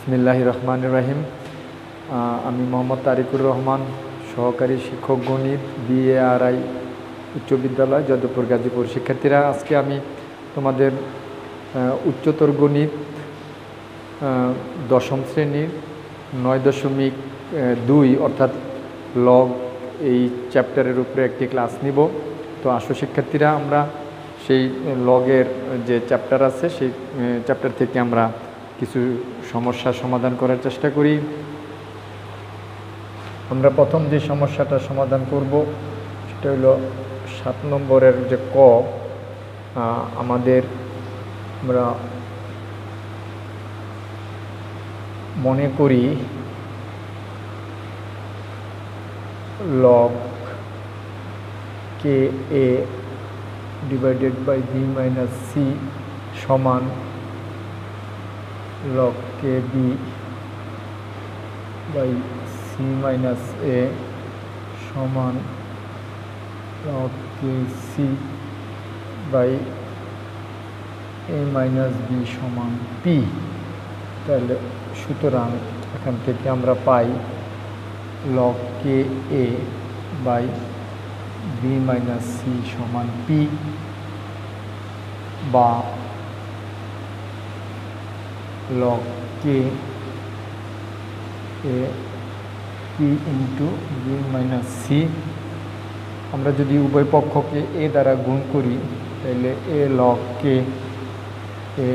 বিসমিল্লাহির রহমানির রহিম। আমি মোহাম্মদ তারিকুর রহমান, সহকারী শিক্ষক গণিত, BARI উচ্চ বিদ্যালয় যাদবপুর গাজীপুর। শিক্ষার্থীরা, আজকে আমি তোমাদের উচ্চতর গণিত দশম শ্রেণীর 9.2 অর্থাৎ লগ এই চ্যাপ্টারের উপরে একটি ক্লাস নিব। তো আসো শিক্ষার্থীরা, আমরা সেই লগের যে চ্যাপ্টার আছে সেই চ্যাপ্টার থেকে আমরা কিছু সমস্যার সমাধান করার চেষ্টা করি। আমরা প্রথম যে সমস্যাটা সমাধান করব সেটা হলো 7 নম্বরের যে ক। আমরা মনে করি log ka divided by b minus c সমান log kb by c minus a সমান log kc by a minus b সমান p। তাহলে সুতরাং এখান থেকে আমরা পাই log ka by b minus c সমান p, বা log ka p into b minus c। আমরা যদি উভয় পক্ষকে a দ্বারা গুণ করি তাহলে a log k a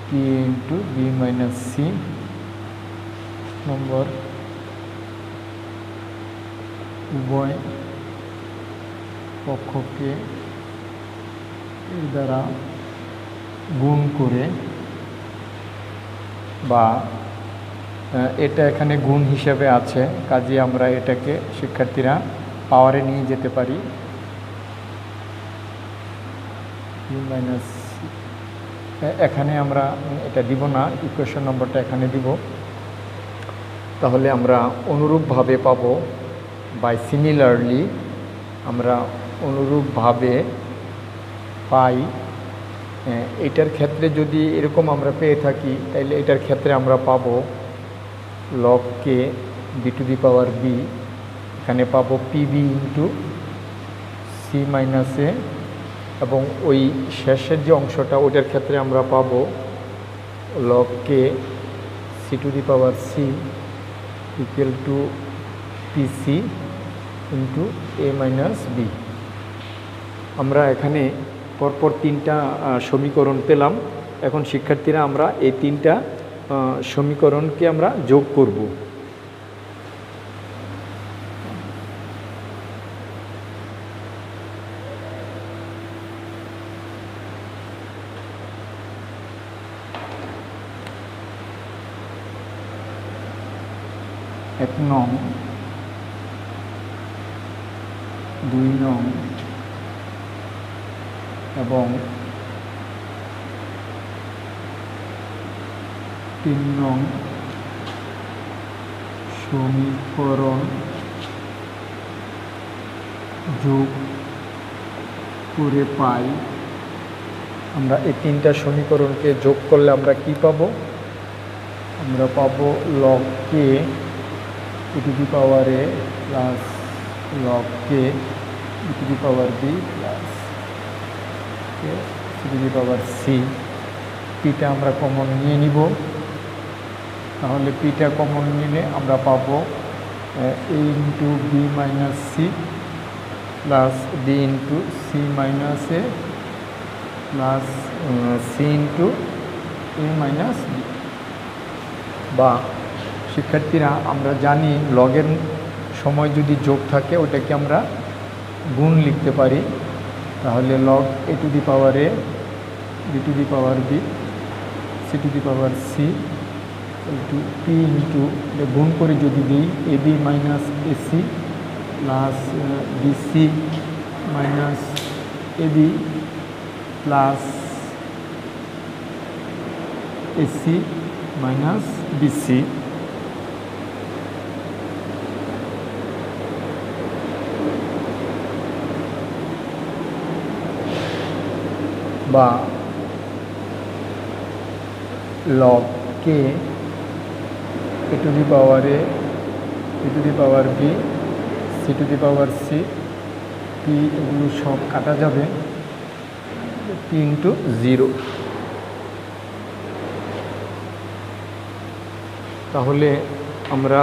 p into b minus c নম্বর উভয় পক্ষকে এর দ্বারা গুণ করে, বা এটা এখানে গুণ হিসেবে আছে, কাজে আমরা এটাকে শিক্ষার্থীরা পাওয়ারে নিয়ে যেতে পারি। এখানে আমরা এটা দিব না, ইকুয়েশন নম্বরটা এখানে দিব। তাহলে আমরা অনুরূপভাবে পাবো, বাই সিমিলারলি আমরা অনুরূপভাবে পাই। এটার ক্ষেত্রে যদি এরকম আমরা পেয়ে থাকি তাহলে এটার ক্ষেত্রে আমরা পাবো log k b to the power b, এখানে পাবো pb into c minus a, এবং ওই শেষের যে অংশটা ওইটার ক্ষেত্রে আমরা পাবো log k c to the power c equal to pc into a minus b। আমরা এখানে পরপর তিনটা সমীকরণ পেলাম। এখন শিক্ষার্থীরা আমরা এই তিনটা সমীকরণকে আমরা যোগ করব। এক নং, 2 নং এবং 3 নং সমীকরণ যোগ করে পাই। আমরা এই তিনটা সমীকরণকে যোগ করলে আমরা কি পাবো? আমরা পাবো log k e to the power a plus log k e to the power b plus k e to the power c। পিটা আমরা কমন নিয়ে নিব, তাহলে পিটা কমন নিলে আমরা পাবো a into b minus C plus b into C minus A plus C into A minus B. বা শিক্ষার্থীরা, আমরা জানি লগের সময় যদি যোগ থাকে ওটাকে আমরা গুণ লিখতে পারি। তাহলে log a to the power a b to the power b c to the power c into p into গুণ করে যদি দিই ab minus ac plus bc minus ab plus ac minus bc, বা log k A to the power A, B to the power B, C to the power C, P এগুলো সব কাটা যাবে, P into 0। তাহলে আমরা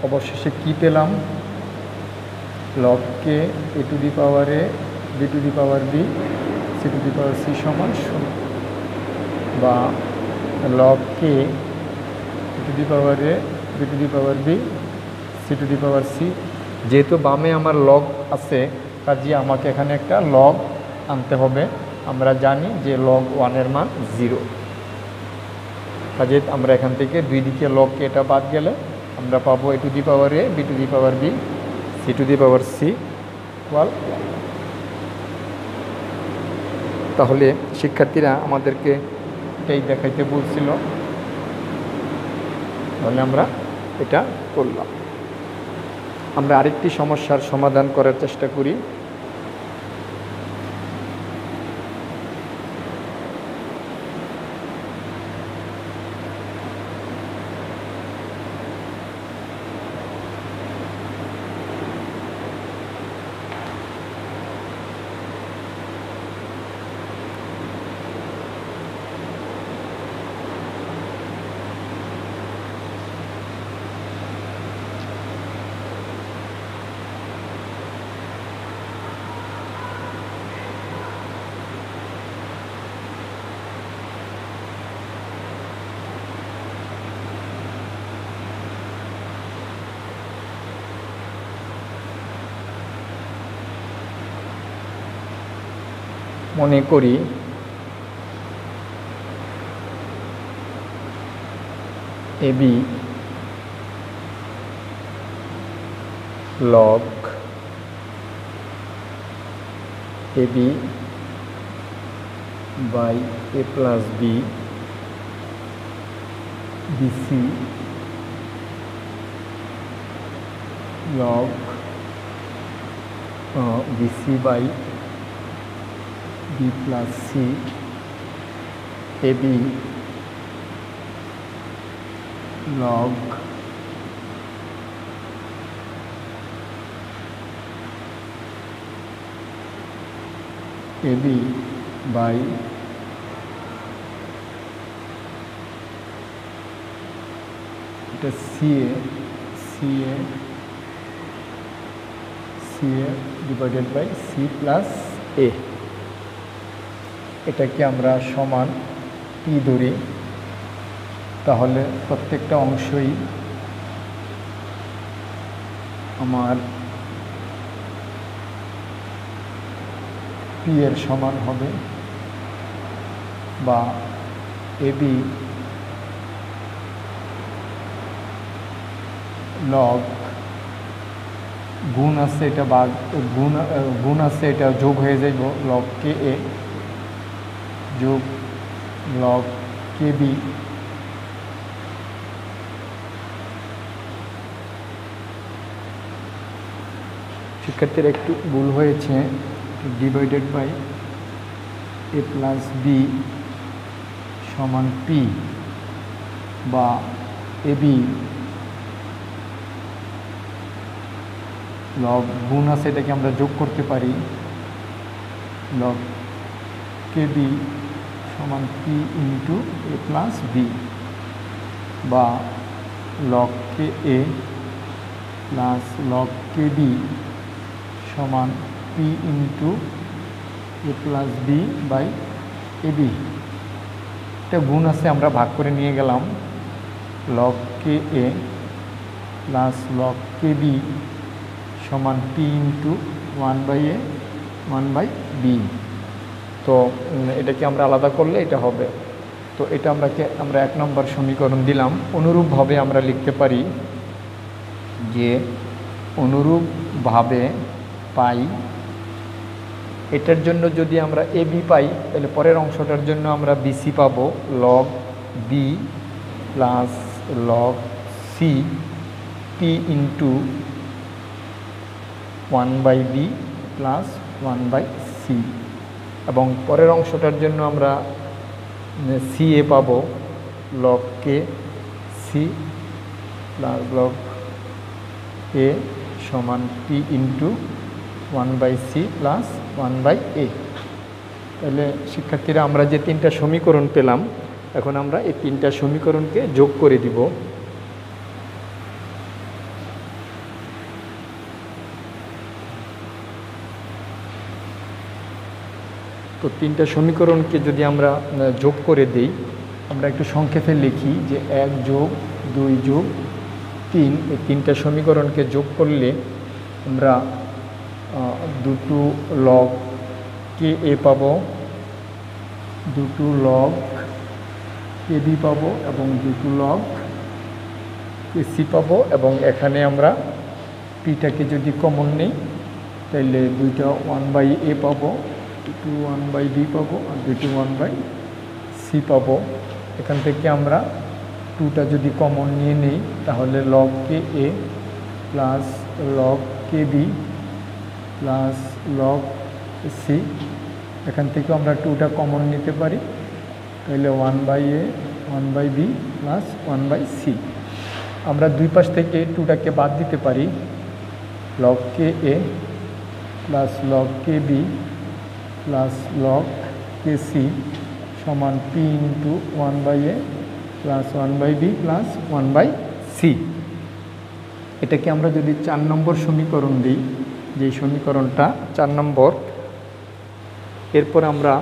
অবশেষে কি পেলাম? Log K A to the power A, B to the power B, C to the power C সমান 0, বা log K A to the power A, B to the power B, C to the power C. যেহেতু বামে আমার log আছে, কাজে আমাকে এখানে একটা লগ আনতে হবে। আমরা জানি যে লগ 1-এর মান 0, কাজে আমরা এখান থেকে দুই দিকে লগকে এটা বাদ গেলে আমরা পাবো A to the power A, B to the power B, C to the power C equal 1। তাহলে শিক্ষার্থীরা আমাদেরকে এটাই দেখাইতে বলছিল, তাহলে আমরা এটা করলাম। আমরা আরেকটি সমস্যার সমাধান করার চেষ্টা করি। মনে করি AB log AB by A plus B, BC log BC by B plus C, AB log AB by এটা CA divided by C plus A, এটাকে আমরা সমান পি ধরি। তাহলে প্রত্যেকটা অংশই আমার পি এর সমান হবে, বা এবি লগ গুণ আছে এটা বা গুণ আছে এটা যোগ হয়ে যাইব, লগ কে এ যোগ লগ কে বি শিক্ষার্থীর একটু ভুল হয়েছে, divided by A plus B সমান পি, বা এবি লগ গুণ আছে এটাকে আমরা যোগ করতে পারি, লগ কে বি সমান P into A plus B, বা log K A plus log K B সমান P into A plus B by A B. এটা গুণ আছে আমরা ভাগ করে নিয়ে গেলাম, log K A plus log K B সমান পি ইন্টু 1/a 1/b। তো এটাকে আমরা আলাদা করলে এটা হবে। তো এটা আমরা 1 নম্বর সমীকরণ দিলাম। অনুরূপভাবে আমরা লিখতে পারি যে অনুরূপভাবে পাই, এটার জন্য যদি আমরা এ বি পাই তাহলে পরের অংশটার জন্য আমরা বিসি পাবো, log B plus log C P into 1/b plus 1/c, এবং পরের অংশটার জন্য আমরা সি এ পাবো, log K C plus log A সমান P into 1/c plus 1/a। তাহলে শিক্ষার্থীরা আমরা যে তিনটা সমীকরণ পেলাম, এখন আমরা এই তিনটা সমীকরণকে যোগ করে দিব। তো তিনটা সমীকরণকে যদি আমরা যোগ করে দিই, আমরা একটু সংক্ষেপে লিখি যে 1 যোগ 2 যোগ 3, এই তিনটা সমীকরণকে যোগ করলে আমরা দুটো লগ কে এ পাবো, দুটো লগ কে বি পাবো এবং দুটো লগ কে সি পাবো। এবং এখানে আমরা পিটাকে যদি কমন নিই তাহলে দুইটা 1/a পাবো, দুটো 1/b পাবো আর দুটো 1/c পাবো। এখান থেকে আমরা 2টা যদি কমন নিয়ে নিই তাহলে log K A plus log K B plus log C, এখান থেকে আমরা 2টা কমন নিতে পারি, তাহলে 1/a 1/b প্লাস 1/c। আমরা দুই পাশ থেকে 2টাকে বাদ দিতে পারি, log K A plus log K B plus log K C সমান P into 1/a plus 1/b plus 1/c। এটাকে আমরা যদি 4 নম্বর সমীকরণ দিই, যে সমীকরণটা 4 নম্বর, এরপর আমরা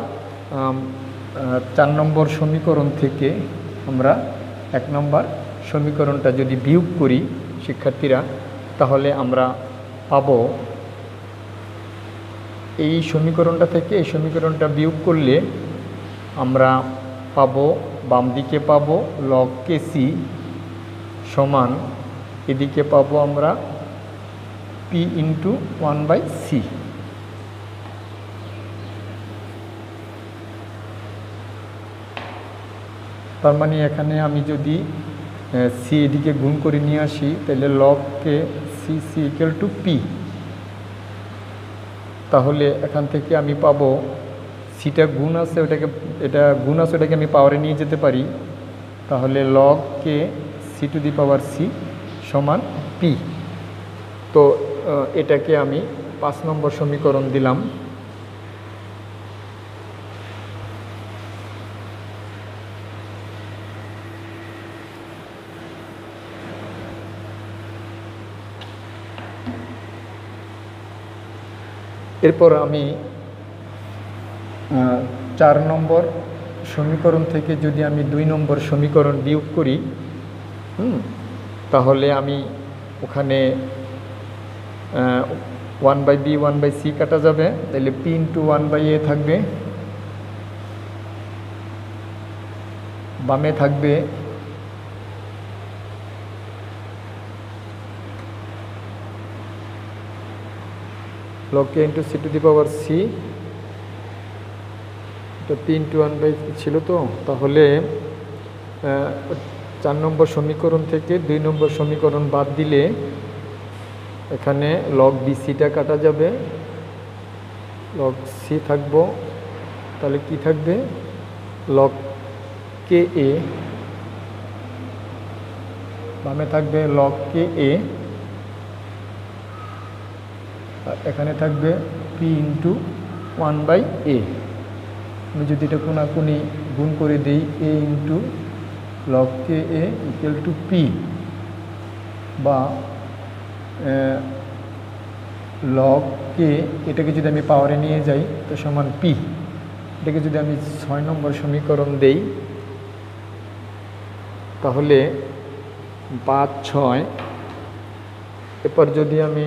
4 নম্বর সমীকরণ থেকে আমরা 1 নম্বর সমীকরণটা যদি বিয়োগ করি শিক্ষার্থীরা, তাহলে আমরা পাবো এই সমীকরণটা থেকে এই সমীকরণটা বিয়োগ করলে আমরা পাবো বাম দিকে পাবো লগ কে সি সমান এদিকে পাবো আমরা পি ইন্টু 1/c। তার মানে এখানে আমি যদি সি এদিকে গুণ করে নিয়ে আসি তাহলে log K C C equal to P, তাহলে এখান থেকে আমি পাবো সিটা গুণ আছে ওটাকে, এটা গুণ আছে ওটাকে আমি পাওয়ারে নিয়ে যেতে পারি, তাহলে log K C to the power C সমান পি। তো এটাকে আমি 5 নম্বর সমীকরণ দিলাম। এরপর আমি 4 নম্বর সমীকরণ থেকে যদি আমি 2 নম্বর সমীকরণ বিয়োগ করি, তাহলে আমি ওখানে 1/b 1/c কাটা যাবে, তাহলে p ইন্টু 1/a থাকবে, বামে থাকবে log k into C to the power C, এটা p ইন্টু 1/c ছিল। তো তাহলে 4 নম্বর সমীকরণ থেকে 2 নম্বর সমীকরণ বাদ দিলে এখানে লগ বিসিটা কাটা যাবে, লগ সি থাকবো, তাহলে কি থাকবে লগ কে এ, বামে থাকবে লগ কে এ, এখানে থাকবে পি ইন্টু 1/a। আমি যদি এটা কোনাকুনি গুণ করে দিই A into log K A equal to P, বা লগ কে এটাকে যদি আমি পাওয়ারে নিয়ে যাই তো সমান পি। এটাকে যদি আমি 6 নম্বর সমীকরণ দেই তাহলে 5 6, এরপর যদি আমি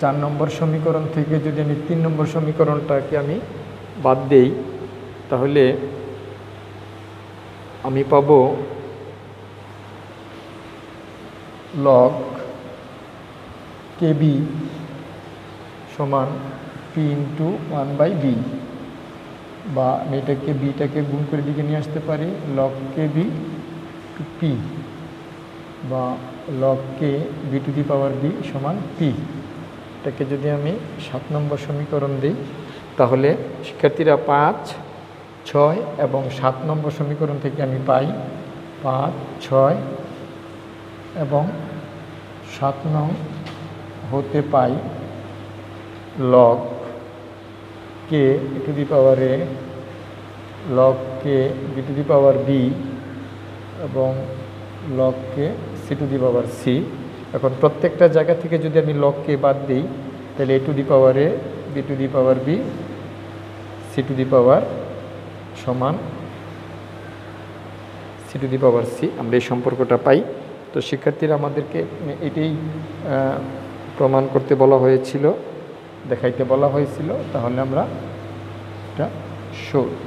4 নম্বর সমীকরণ থেকে যদি আমি 3 নম্বর সমীকরণটাকে আমি বাদ দেই তাহলে আমি পাবো লগ কে বি সমান পি ইন্টু 1/b, বা আমি এটাকে বিটাকে গুণ করে দিকে নিয়ে আসতে পারি, log K B to P, বা log K B to the power B সমান পি। এটাকে যদি আমি 7 নম্বর সমীকরণ দিই তাহলে শিক্ষার্থীরা 5 6 এবং 7 নম্বর সমীকরণ থেকে আমি পাই 5, 6 এবং 7 নং হতে পাই log k two the power a log k b to the power b এবং log k c to the power c। এখন প্রত্যেকটা জায়গা থেকে যদি আমি log k বাদ দিই তাহলে a to the power a b to the power b c to the power সমান c to the power c, আমরা এই সম্পর্কটা পাই। তো শিক্ষার্থীরা আমাদেরকে এটাই প্রমাণ করতে বলা হয়েছিল, দেখাইতে বলা হয়েছিল, তাহলে আমরা এটা শর্ট।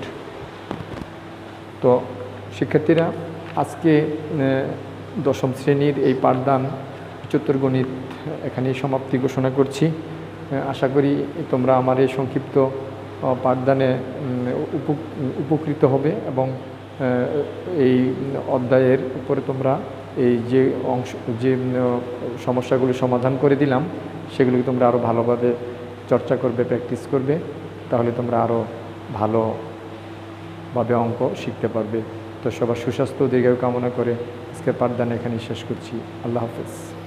তো শিক্ষার্থীরা আজকে দশম শ্রেণীর এই পাঠদান চতুর্গণিত এখানেই সমাপ্তি ঘোষণা করছি। আশা করি তোমরা আমার এই সংক্ষিপ্ত পাঠদানে উপকৃত হবে এবং এই অধ্যায়ের উপরে তোমরা এই যে সমস্যাগুলি সমাধান করে দিলাম সেগুলোকে তোমরা আরও ভালোভাবে চর্চা করবে, প্র্যাকটিস করবে, তাহলে তোমরা আরও ভালোভাবে অঙ্ক শিখতে পারবে। তো সবার সুস্বাস্থ্য ও দীর্ঘায়ু কামনা করে আজকের পাঠদান এখানেই শেষ করছি। আল্লাহ হাফেজ।